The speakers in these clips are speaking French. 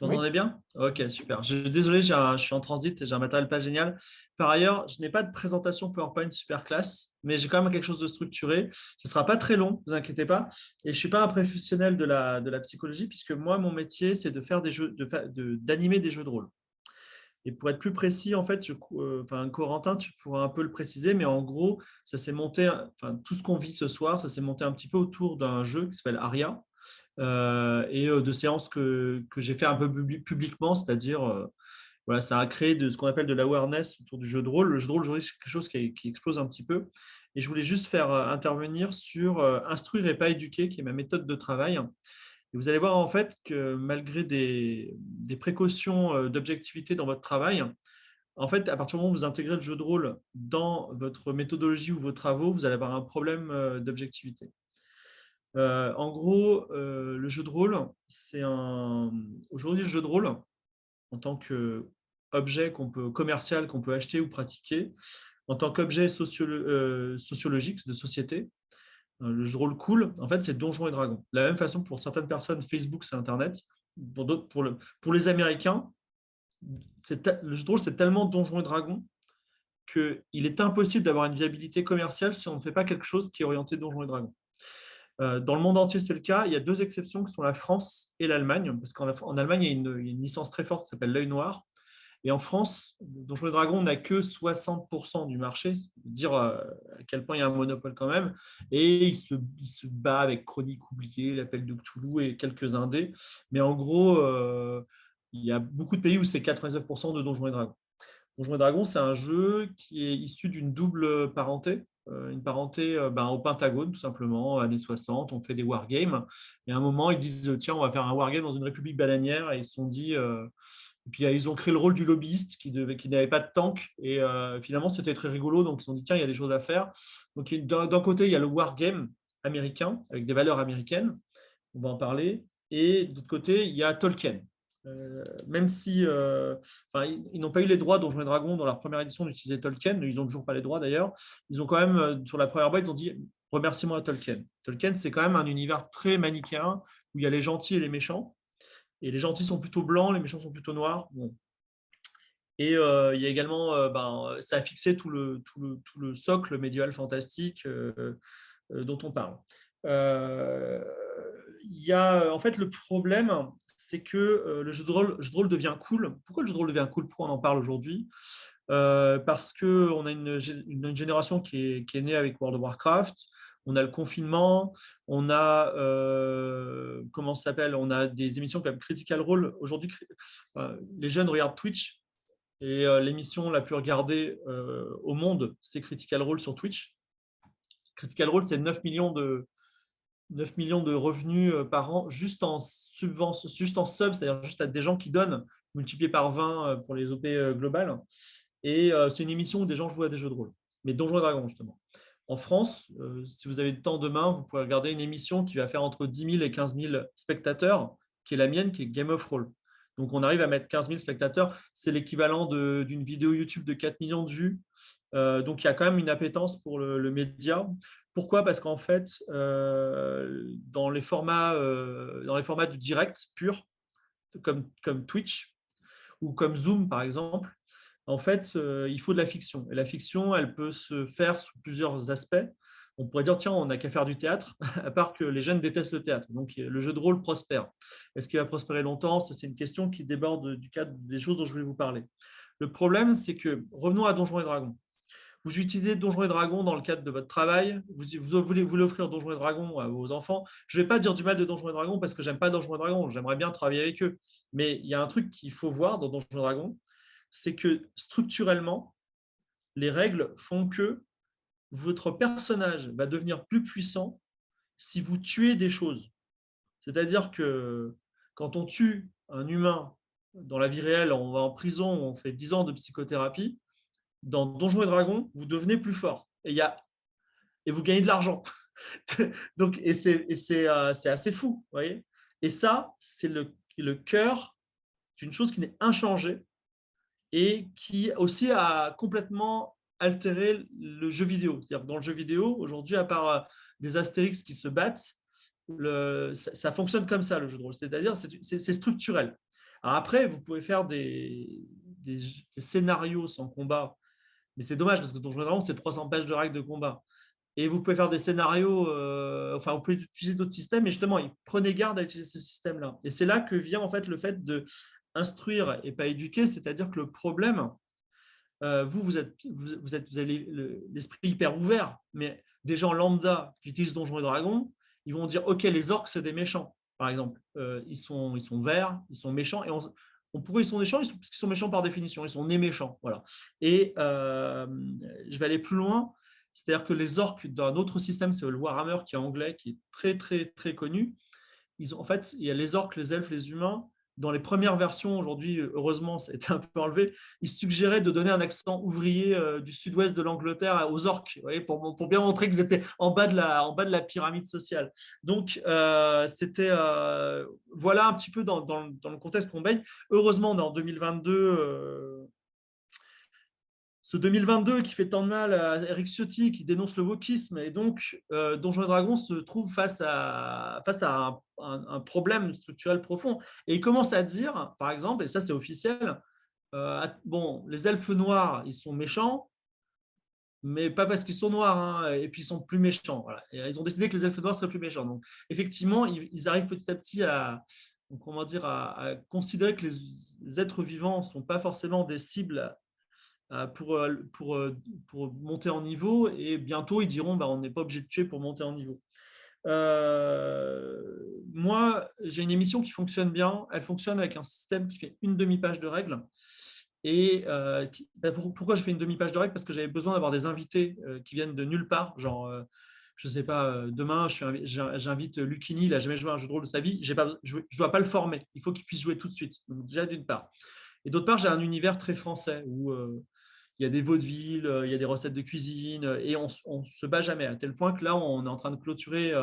Vous Oui. m'entendez bien? Ok, super. Désolé, je suis en transit, j'ai un matériel pas génial. Par ailleurs, je n'ai pas de présentation PowerPoint super classe, mais j'ai quand même quelque chose de structuré. Ce ne sera pas très long, ne vous inquiétez pas. Et je ne suis pas un professionnel de la psychologie, puisque moi, mon métier, c'est de faire des jeux, d'animer des jeux de rôle. Et pour être plus précis, en fait, enfin, Corentin, tu pourras un peu le préciser, mais en gros, ça s'est monté, enfin, tout ce qu'on vit ce soir, ça s'est monté un petit peu autour d'un jeu qui s'appelle Aria et de séances que j'ai fait un peu publiquement, c'est-à-dire, voilà, ça a créé ce qu'on appelle de l'awareness autour du jeu de rôle. Le jeu de rôle, aujourd'hui, c'est quelque chose qui explose un petit peu. Et je voulais juste faire intervenir sur instruire et pas éduquer, qui est ma méthode de travail. Et vous allez voir en fait que malgré des précautions d'objectivité dans votre travail, en fait, à partir du moment où vous intégrez le jeu de rôle dans votre méthodologie ou vos travaux, vous allez avoir un problème d'objectivité. En gros, le jeu de rôle, c'est un. Aujourd'hui, le jeu de rôle, en tant qu'objet commercial qu'on peut acheter ou pratiquer, en tant qu'objet sociologique de société, le jeu de rôle cool, en fait, c'est Donjons et Dragons. De la même façon, pour certaines personnes, Facebook, c'est Internet. Pour d'autres, pour les Américains, le jeu de rôle, c'est tellement Donjons et Dragons qu'il est impossible d'avoir une viabilité commerciale si on ne fait pas quelque chose qui est orienté Donjons et Dragons. Dans le monde entier, c'est le cas. Il y a deux exceptions qui sont la France et l'Allemagne, parce qu'en Allemagne, il y a une licence très forte qui s'appelle l'œil noir. Et en France, Donjons et Dragons n'a que 60% du marché, dire à quel point il y a un monopole quand même. Et il se bat avec Chronique oubliée, l'Appel de Cthulhu et quelques indés. Mais en gros, il y a beaucoup de pays où c'est 99% de Donjons et Dragons. Donjons et Dragons, c'est un jeu qui est issu d'une double parenté. Une parenté au Pentagone, tout simplement, années 60, on fait des wargames. Et à un moment, ils disent, tiens, on va faire un wargame dans une république bananière. Et ils se sont dit, et puis ils ont créé le rôle du lobbyiste qui n'avait pas de tank. Et finalement, c'était très rigolo. Donc ils se sont dit, tiens, il y a des choses à faire. Donc d'un côté, il y a le wargame américain, avec des valeurs américaines. On va en parler. Et de l'autre côté, il y a Tolkien. Même si enfin, ils n'ont pas eu les droits Donjons et Dragons dans leur première édition d'utiliser Tolkien, ils n'ont toujours pas les droits d'ailleurs, ils ont quand même, sur la première boîte, ils ont dit remerciement à Tolkien. Tolkien, c'est quand même un univers très manichéen où il y a les gentils et les méchants. Et les gentils sont plutôt blancs, les méchants sont plutôt noirs. Bon. Et il y a également, ça a fixé tout le socle médiéval fantastique dont on parle. Euh, il y a, en fait, le problème, c'est que le jeu de rôle devient cool. Pourquoi le jeu de rôle devient cool? Pourquoi on en parle aujourd'hui? Parce qu'on a une génération qui est née avec World of Warcraft. On a le confinement, on a comment ça s'appelle? On a des émissions comme Critical Role. Aujourd'hui, les jeunes regardent Twitch et l'émission la plus regardée au monde, c'est Critical Role sur Twitch. Critical Role, c'est 9 millions de revenus par an juste en subvention, juste en sub, c'est-à-dire juste à des gens qui donnent, multiplié par 20 pour les OP globales. Et c'est une émission où des gens jouent à des jeux de rôle, mais Donjons et Dragons, justement. En France, si vous avez du temps demain, vous pouvez regarder une émission qui va faire entre 10 000 et 15 000 spectateurs, qui est la mienne, qui est Game of Roll. Donc, on arrive à mettre 15 000 spectateurs. C'est l'équivalent d'une vidéo YouTube de 4 millions de vues. Donc, il y a quand même une appétence pour le média. Pourquoi? Parce qu'en fait, dans les formats du direct pur, comme Twitch ou comme Zoom, par exemple, en fait, il faut de la fiction. Et la fiction, elle peut se faire sous plusieurs aspects. On pourrait dire, tiens, on n'a qu'à faire du théâtre, à part que les jeunes détestent le théâtre. Donc, le jeu de rôle prospère. Est-ce qu'il va prospérer longtemps? Ça, c'est une question qui déborde du cadre des choses dont je voulais vous parler. Le problème, c'est que, revenons à Donjons et Dragons. Vous utilisez Donjons et Dragons dans le cadre de votre travail, vous voulez offrir Donjons et Dragons à vos enfants. Je ne vais pas dire du mal de Donjons et Dragons parce que j'aime pas Donjons et Dragons, j'aimerais bien travailler avec eux. Mais il y a un truc qu'il faut voir dans Donjons et Dragons, c'est que structurellement, les règles font que votre personnage va devenir plus puissant si vous tuez des choses. C'est-à-dire que quand on tue un humain dans la vie réelle, on va en prison, on fait 10 ans de psychothérapie, dans Donjons et Dragons, vous devenez plus fort. Et vous gagnez de l'argent. Donc, c'est assez fou. Vous voyez, et ça, c'est le cœur d'une chose qui n'est inchangée et qui aussi a complètement altéré le jeu vidéo. C'est-à-dire que dans le jeu vidéo, aujourd'hui, à part des Astérix qui se battent, ça fonctionne comme ça, le jeu de rôle. C'est-à-dire c'est structurel. Alors après, vous pouvez faire des scénarios sans combat, mais c'est dommage parce que Donjons et Dragons, c'est 300 pages de règles de combat. Et vous pouvez faire des scénarios, enfin, vous pouvez utiliser d'autres systèmes, mais justement, prenez garde à utiliser ce système-là. Et c'est là que vient en fait le fait de instruire et pas éduquer, c'est-à-dire que le problème, vous avez l'esprit hyper ouvert, mais des gens lambda qui utilisent Donjons et Dragons, ils vont dire, OK, les orques, c'est des méchants, par exemple. Ils sont verts, ils sont méchants, et pourquoi ils sont méchants? Parce qu'ils sont méchants par définition, ils sont nés méchants. Voilà. Et je vais aller plus loin, c'est-à-dire que les orques, d'un autre système, c'est le Warhammer, qui est anglais, qui est très, très, très connu. En fait, il y a les orques, les elfes, les humains. Dans les premières versions, aujourd'hui, heureusement, ça a été un peu enlevé, ils suggéraient de donner un accent ouvrier du sud-ouest de l'Angleterre aux orques, vous voyez, pour bien montrer qu'ils étaient en bas de la pyramide sociale. Donc, voilà un petit peu dans le contexte qu'on baigne. Heureusement, on est en 2022. Ce 2022 qui fait tant de mal à Eric Ciotti, qui dénonce le wokisme, et donc Donjons et Dragons se trouve face à un problème structurel profond. Et il commence à dire, par exemple, et ça c'est officiel, bon, les elfes noirs, ils sont méchants, mais pas parce qu'ils sont noirs, hein, et puis ils sont plus méchants. Voilà. Et ils ont décidé que les elfes noirs seraient plus méchants. Donc, effectivement, ils arrivent petit à petit comment dire, à considérer que les êtres vivants ne sont pas forcément des cibles pour monter en niveau, et bientôt ils diront on n'est pas obligé de tuer pour monter en niveau. Moi, j'ai une émission qui fonctionne bien. Elle fonctionne avec un système qui fait une demi-page de règles. Et pourquoi je fais une demi-page de règles? Parce que j'avais besoin d'avoir des invités qui viennent de nulle part. Genre, je ne sais pas, demain, j'invite Lucini, il n'a jamais joué à un jeu de rôle de sa vie. Je ne dois pas le former. Il faut qu'il puisse jouer tout de suite. Donc, déjà, d'une part. Et d'autre part, j'ai un univers très français où il y a des vaudevilles, il y a des recettes de cuisine, et on ne se bat jamais, à tel point que là, on est en train de clôturer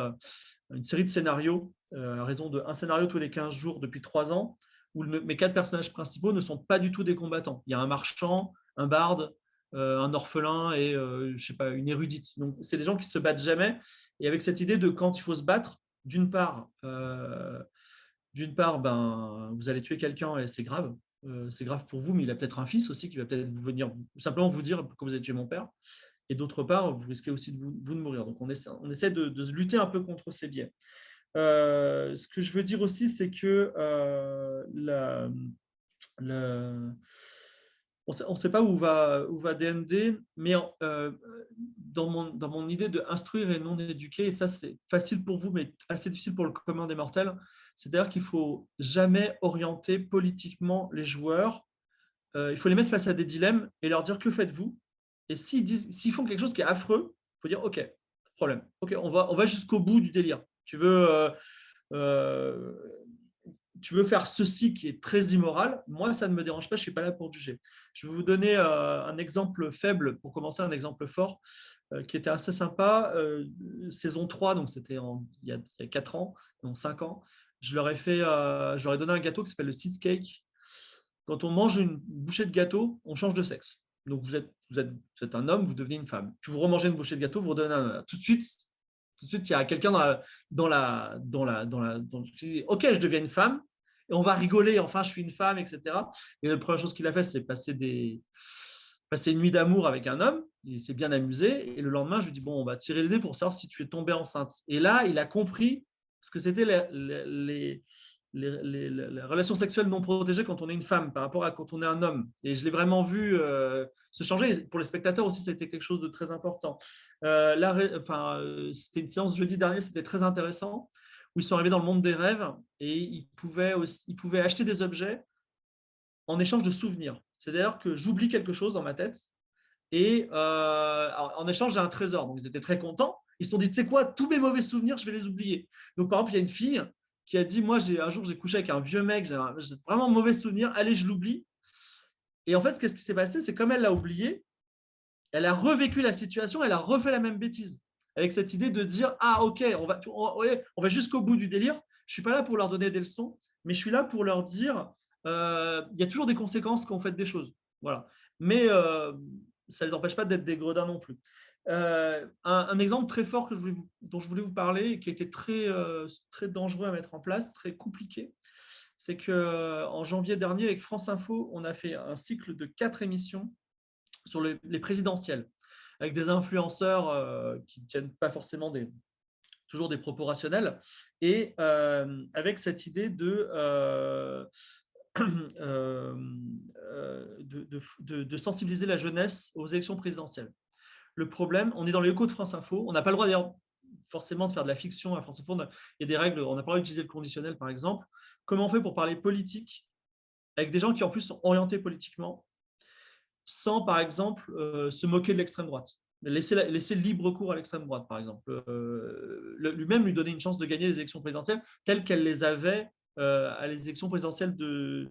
une série de scénarios, à raison d'un scénario tous les 15 jours depuis 3 ans, où mes 4 personnages principaux ne sont pas du tout des combattants. Il y a un marchand, un barde, un orphelin et je sais pas, une érudite. Donc, c'est des gens qui ne se battent jamais. Et avec cette idée de quand il faut se battre, d'une part, vous allez tuer quelqu'un et c'est grave. C'est grave pour vous, mais il a peut-être un fils aussi qui va peut-être venir simplement vous dire pourquoi vous avez tué mon père. Et d'autre part, vous risquez aussi de vous de mourir. Donc, on essaie de lutter un peu contre ces biais. Ce que je veux dire aussi, c'est que on ne sait pas où va D&D, mais dans mon idée de instruire et non éduquer, et ça c'est facile pour vous, mais assez difficile pour le commun des mortels, c'est-à-dire qu'il ne faut jamais orienter politiquement les joueurs. Il faut les mettre face à des dilemmes et leur dire que faites-vous. Et s'ils font quelque chose qui est affreux, il faut dire OK, problème. OK, on va jusqu'au bout du délire. Euh, tu veux faire ceci qui est très immoral, moi, ça ne me dérange pas, je ne suis pas là pour juger. Je vais vous donner un exemple faible pour commencer, un exemple fort qui était assez sympa. Saison 3, donc c'était il y a 4 ans, donc 5 ans, je leur ai donné un gâteau qui s'appelle le Seed Cake. Quand on mange une bouchée de gâteau, on change de sexe. Donc vous êtes un homme, vous devenez une femme. Puis vous remangez une bouchée de gâteau, vous redonnez un. Tout de suite, il y a quelqu'un OK, je deviens une femme, et on va rigoler, enfin, je suis une femme, etc. Et la première chose qu'il a fait, c'est passer une nuit d'amour avec un homme. Il s'est bien amusé. Et le lendemain, je lui dis, bon, on va tirer les dés pour savoir si tu es tombée enceinte. Et là, il a compris ce que c'était les relations sexuelles non protégées quand on est une femme par rapport à quand on est un homme. Et je l'ai vraiment vu se changer. Pour les spectateurs aussi, c'était quelque chose de très important. C'était une séance jeudi dernier, c'était très intéressant, où ils sont arrivés dans le monde des rêves et ils pouvaient acheter des objets en échange de souvenirs. C'est-à-dire que j'oublie quelque chose dans ma tête et en échange, j'ai un trésor. Donc, ils étaient très contents. Ils se sont dit, tu sais quoi, tous mes mauvais souvenirs, je vais les oublier. Donc, par exemple, il y a une fille qui a dit, moi, un jour, j'ai couché avec un vieux mec, j'ai vraiment mauvais souvenir, allez, je l'oublie. Et en fait, qu'est-ce qui s'est passé? C'est comme elle l'a oublié, elle a revécu la situation, elle a refait la même bêtise. Avec cette idée de dire, ah, ok, on va jusqu'au bout du délire. Je ne suis pas là pour leur donner des leçons, mais je suis là pour leur dire, il y a toujours des conséquences quand on fait des choses. Voilà. Mais ça ne les empêche pas d'être des gredins non plus. Un exemple très fort dont je voulais vous parler, qui a été très, très dangereux à mettre en place, très compliqué, c'est qu'en janvier dernier, avec France Info, on a fait un cycle de 4 émissions sur les présidentielles, avec des influenceurs qui ne tiennent pas forcément toujours des propos rationnels, et avec cette idée de sensibiliser la jeunesse aux élections présidentielles. Le problème, on est dans les locaux de France Info, on n'a pas le droit d'ailleurs forcément de faire de la fiction à France Info, il y a des règles, on n'a pas le droit d'utiliser le conditionnel par exemple. Comment on fait pour parler politique avec des gens qui en plus sont orientés politiquement, sans par exemple se moquer de l'extrême droite, laisser libre cours à l'extrême droite par exemple, lui-même lui donner une chance de gagner les élections présidentielles telles qu'elle les avait à les élections présidentielles les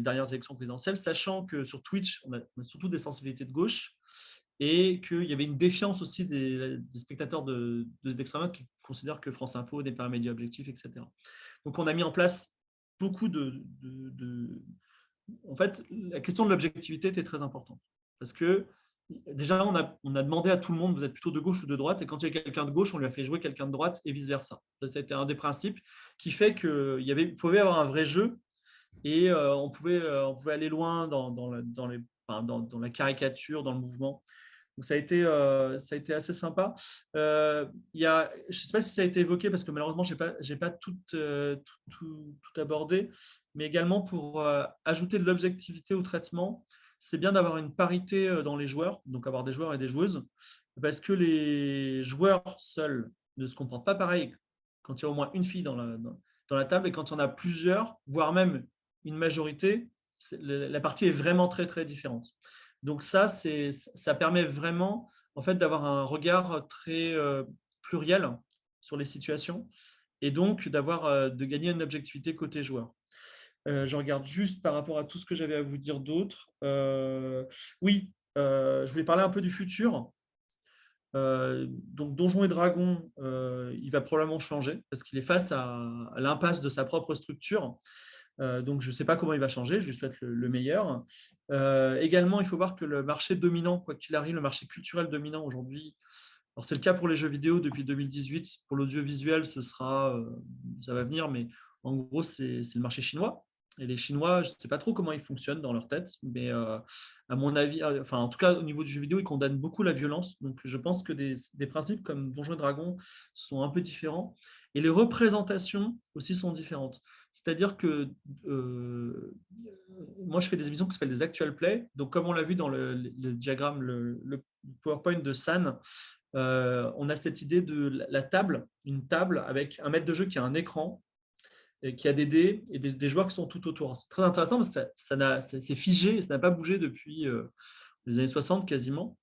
dernières élections présidentielles, sachant que sur Twitch, on a surtout des sensibilités de gauche et qu'il y avait une défiance aussi des spectateurs d'extrême droite qui considèrent que France Info n'est pas un média objectif, etc. Donc, on a mis en place beaucoup En fait, la question de l'objectivité était très importante parce que déjà, on a demandé à tout le monde, vous êtes plutôt de gauche ou de droite, et quand il y a quelqu'un de gauche, on lui a fait jouer quelqu'un de droite et vice-versa. C'était un des principes qui fait qu'il pouvait y avoir un vrai jeu et on pouvait aller loin dans la caricature, dans le mouvement. Donc, ça a été assez sympa. Je ne sais pas si ça a été évoqué parce que malheureusement, je n'ai pas tout abordé, mais également pour ajouter de l'objectivité au traitement, c'est bien d'avoir une parité dans les joueurs, donc avoir des joueurs et des joueuses, parce que les joueurs seuls ne se comportent pas pareil quand il y a au moins une fille dans la table et quand il y en a plusieurs, voire même une majorité, la partie est vraiment très, très différente. Donc ça permet vraiment en fait, d'avoir un regard très pluriel sur les situations et donc de gagner une objectivité côté joueur. Je regarde juste par rapport à tout ce que j'avais à vous dire d'autre. Oui, je voulais parler un peu du futur. Donc Donjons et Dragons, il va probablement changer parce qu'il est face à l'impasse de sa propre structure. Donc, je ne sais pas comment il va changer, je lui souhaite le meilleur. Également, il faut voir que le marché dominant, quoi qu'il arrive, le marché culturel dominant aujourd'hui, alors c'est le cas pour les jeux vidéo depuis 2018, pour l'audiovisuel, ça va venir, mais en gros, c'est le marché chinois. Et les Chinois, je ne sais pas trop comment ils fonctionnent dans leur tête, mais à mon avis, enfin en tout cas au niveau du jeu vidéo, ils condamnent beaucoup la violence. Donc je pense que des principes comme Donjons et Dragons sont un peu différents. Et les représentations aussi sont différentes. C'est-à-dire que moi, je fais des émissions qui s'appellent des actual play. Donc comme on l'a vu dans le diagramme, le PowerPoint de San, on a cette idée de la table, une table avec un maître de jeu qui a un écran, et qui a des dés et des joueurs qui sont tout autour. C'est très intéressant parce que c'est figé, ça n'a pas bougé depuis les années 60 quasiment.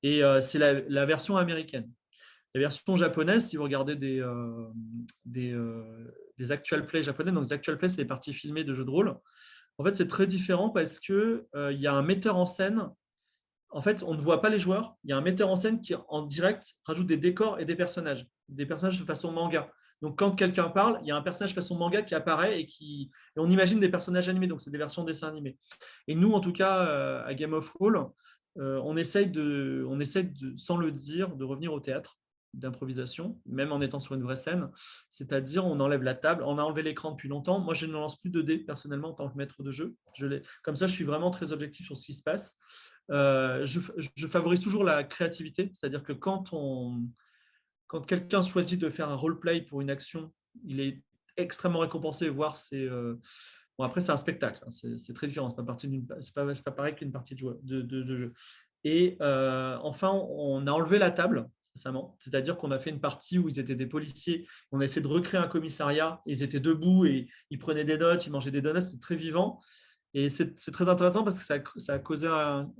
Et c'est la version américaine. La version japonaise, si vous regardez des actual plays japonais, donc les actual plays, c'est les parties filmées de jeux de rôle. En fait, c'est très différent parce qu'il y a un metteur en scène. En fait, on ne voit pas les joueurs. Il y a un metteur en scène qui, en direct, rajoute des décors et des personnages de façon manga. Donc, quand quelqu'un parle, il y a un personnage façon manga qui apparaît et on imagine des personnages animés. Donc, c'est des versions dessins animés. Et nous, en tout cas, à Game of Thrones, on essaye sans le dire, de revenir au théâtre d'improvisation, même en étant sur une vraie scène. C'est-à-dire, on enlève la table, on a enlevé l'écran depuis longtemps. Moi, je ne lance plus de dés personnellement en tant que maître de jeu. Comme ça, je suis vraiment très objectif sur ce qui se passe. Je favorise toujours la créativité, c'est-à-dire que quand quelqu'un choisit de faire un roleplay pour une action, il est extrêmement récompensé, voire bon, après, c'est un spectacle, hein, c'est très différent, c'est pas pareil qu'une partie de jeu. Et enfin, on a enlevé la table récemment, c'est-à-dire qu'on a fait une partie où ils étaient des policiers, on a essayé de recréer un commissariat, ils étaient debout et ils prenaient des notes, ils mangeaient des donuts, c'est très vivant. Et c'est très intéressant parce que ça a causé un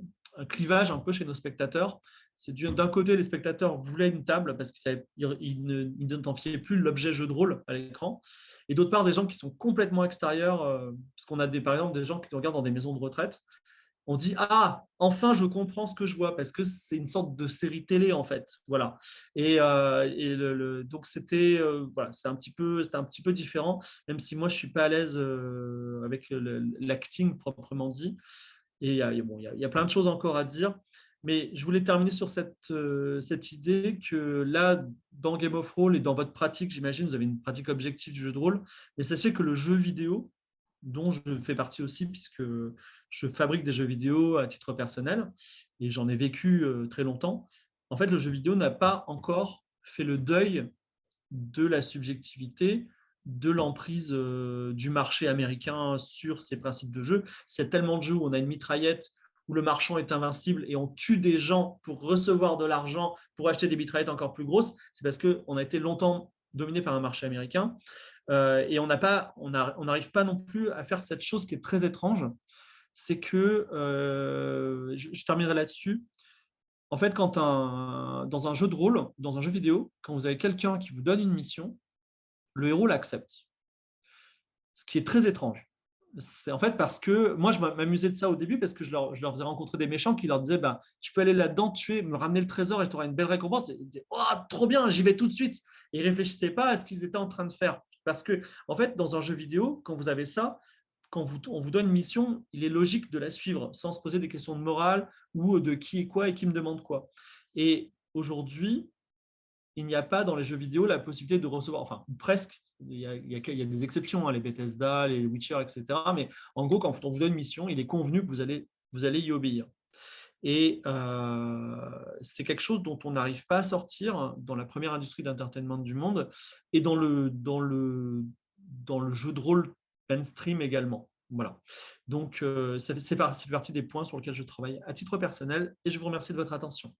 clivage un peu chez nos spectateurs. D'un côté, les spectateurs voulaient une table parce qu'ils n'identifiaient plus l'objet jeu de rôle à l'écran. Et d'autre part, des gens qui sont complètement extérieurs, parce qu'on a par exemple des gens qui regardent dans des maisons de retraite. On dit ah, enfin je comprends ce que je vois parce que c'est une sorte de série télé en fait, voilà. Et donc voilà, c'était un petit peu différent, même si moi je suis pas à l'aise avec l'acting proprement dit. Et bon, il y a plein de choses encore à dire. Mais je voulais terminer sur cette idée que là, dans Game of Thrones et dans votre pratique, j'imagine, vous avez une pratique objective du jeu de rôle, mais sachez que le jeu vidéo, dont je fais partie aussi, puisque je fabrique des jeux vidéo à titre personnel, et j'en ai vécu très longtemps, en fait, le jeu vidéo n'a pas encore fait le deuil de la subjectivité, de l'emprise du marché américain sur ses principes de jeu. C'est tellement de jeux où on a une mitraillette, où le marchand est invincible et on tue des gens pour recevoir de l'argent, pour acheter des mitraillettes encore plus grosses. C'est parce qu'on a été longtemps dominé par un marché américain. Et on n'arrive pas non plus à faire cette chose qui est très étrange. C'est que, je terminerai là-dessus, en fait, dans un jeu de rôle, dans un jeu vidéo, quand vous avez quelqu'un qui vous donne une mission, le héros l'accepte. Ce qui est très étrange. C'est en fait parce que moi, je m'amusais de ça au début parce que je leur faisais rencontrer des méchants qui leur disaient bah, tu peux aller là-dedans, tuer, me ramener le trésor et tu auras une belle récompense. Et ils disaient oh, trop bien, j'y vais tout de suite. Et ils ne réfléchissaient pas à ce qu'ils étaient en train de faire. Parce que, en fait, dans un jeu vidéo, quand vous avez ça, on vous donne une mission, il est logique de la suivre sans se poser des questions de morale ou de qui est quoi et qui me demande quoi. Et aujourd'hui, il n'y a pas dans les jeux vidéo la possibilité de recevoir, enfin presque, il y a des exceptions, hein, les Bethesda, les Witcher, etc. Mais en gros, quand on vous donne une mission, il est convenu que vous allez y obéir. Et c'est quelque chose dont on n'arrive pas à sortir dans la première industrie d'entertainment du monde et dans le jeu de rôle mainstream également. Voilà. Donc, c'est partie des points sur lesquels je travaille à titre personnel et je vous remercie de votre attention.